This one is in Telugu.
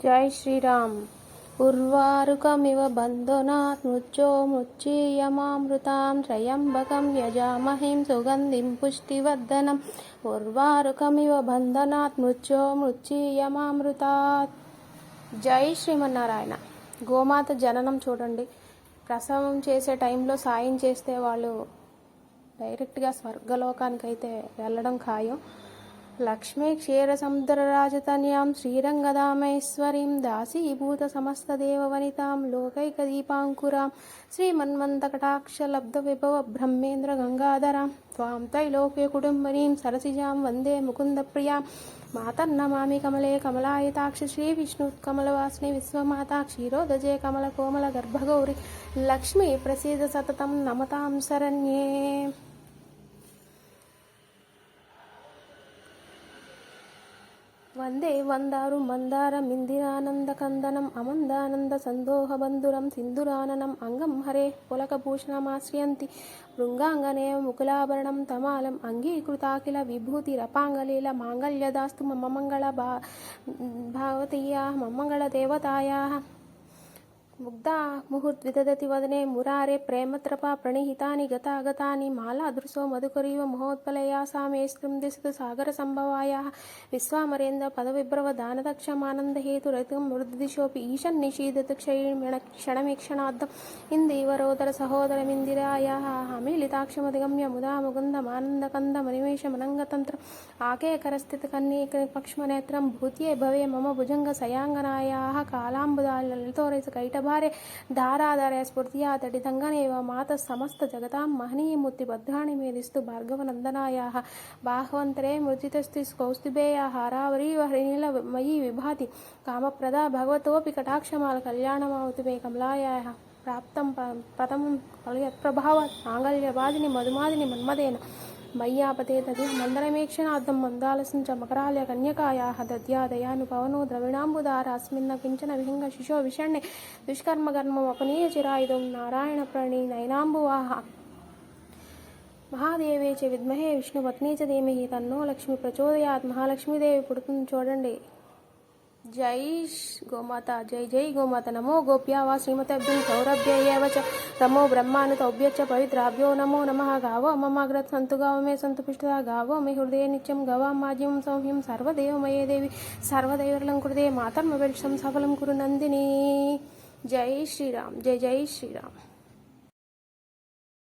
జై శ్రీరామ్. ఉర్వారుకమివ బంధనాత్ మృత్యోర్ముచ్యమామృతాం త్రయంబకం యజామహే సుగంధిం పుష్టివర్ధనం. ఉర్వారుకమివ బంధనాత్ మృత్యోర్ముచ్యమామృతాత్. జై శ్రీమన్నారాయణ. గోమాత జననం చూడండి. ప్రసవం చేసే టైంలో సాయం చేస్తే వాళ్ళు డైరెక్ట్గా స్వర్గలోకానికి అయితే వెళ్ళడం ఖాయం. లక్ష్మీ క్షీరసముద్రరాజతన్యాం శ్రీరంగదామేశ్వరీం దాసీభూత సమస్తదేవవనితాం లోకైకదీపాంకురాం శ్రీమన్మంతకటాక్షలబ్ధ విభవ బ్రహ్మేంద్ర గంగాధరాం త్వాం త్రైలోక్యకుటుంబరీం సరసిజాం వందే ముకుందప్రియాం. మాతర్నమామి కమలే కమలాయతాక్ష శ్రీ విష్ణుత్కమలవాసిని విశ్వమాతా క్షీరోదజే కమల కోమల గర్భగౌరి లక్ష్మీ ప్రసీద సతతం నమతాం శరణ్యే. వందే వందారు మందారమిందిరానందకందనం అమందానంద సందోహబంధురం సింధురాననం అంగం హరే పులకభూషణమాశ్రయంతి భృంగాంగనే ముకులాభరణం తమాలం అంగీకృతాఖిల విభూతిరపాంగలీల మాంగళ్యదాస్తు మమ మంగళ భావతీయా మమంగళ దేవతాయా. ముగ్ధా ముహుర్ద్విదతి వదనే మురారే ప్రేమత్రపా ప్రణిహితాని గతాగతాని మాలాదృశో మధుకరీవ మహోత్పలయా సామే స్కృందిస్తు సాగర సంభవాయా విశ్వామరేంద్ర పదవిభ్రవ దానదక్షమానందహేతురతిం మృద్దిశోపి ఈశన్ నిషీదతు క్షణమీక్షణార్థం ఇందీవరోదర సహోదరమిందిరాయా అమీలితాక్షమధిగమ్య ముదా ముకుందమానందకంద మనిమేషమనంగతంత్రం ఆకేకరస్థిత కన్యక పక్ష్మనేత్రం భూత్యే భవే మమ భుజంగ సయాంగనాయా కాలాంబుదా లలితోరేస కైట భారే ధారాధార స్ఫూర్తియా తడితంగనేవ మాత సమస్త జగతాం మహనీయమూర్తి భద్రాణి మేధిస్తు భార్గవనందనాయా బాహవంతరే మృజితస్తి కౌస్తుభేయా హారావరీవ హరినీలమయీ విభాతి కామప్రదా భగవతోపి కటాక్షమాల కళ్యాణమావతు మే కమలాయా ప్రాప్తం ప్రథమం కలయత్ప్రభావాత్ మాంగళ్యవాదిని మధుమాదిని మన్మదేన మయ్యాపతే దధి మందరమేక్షణార్థం మందాలసించ మకరాల్య కన్యకాయా దద్యాదయాను పవనో ద్రవిణాంబుదార అస్మిన్న కించన విహంగ శిశో విషణ్ణే దుష్కర్మకర్మం అపనీయ చిరాయుధం నారాయణ ప్రణీ నయనాంబువాహ మహాదేవే చ విద్మహే విష్ణుపత్నీ చ ధీమహి తన్నో లక్ష్మి ప్రచోదయాత్. మహాలక్ష్మీదేవి పుడుతుంది చూడండి. జై గోమాత. జై జై గోమాత. నమో గోప్యా వా శ్రీమతేభ్యం సౌరభ్యేవ చ తమో బ్రహ్మానుతౌభ్యచ్చ పవిత్రాభ్యో నమో నమః. గావో మమాగ్రత్ సంతు గావ మే సంతు పుష్టిదా గావో మే హృదయ నిత్యం గవాం మాజ్యం సౌమ్యం సర్వదేవమయే దేవి సర్వదైవర్లంకృతే మాతర్మ వెల్షం సఫలం కురు నందిని. జై శ్రీరామ్. జై జై శ్రీరామ్.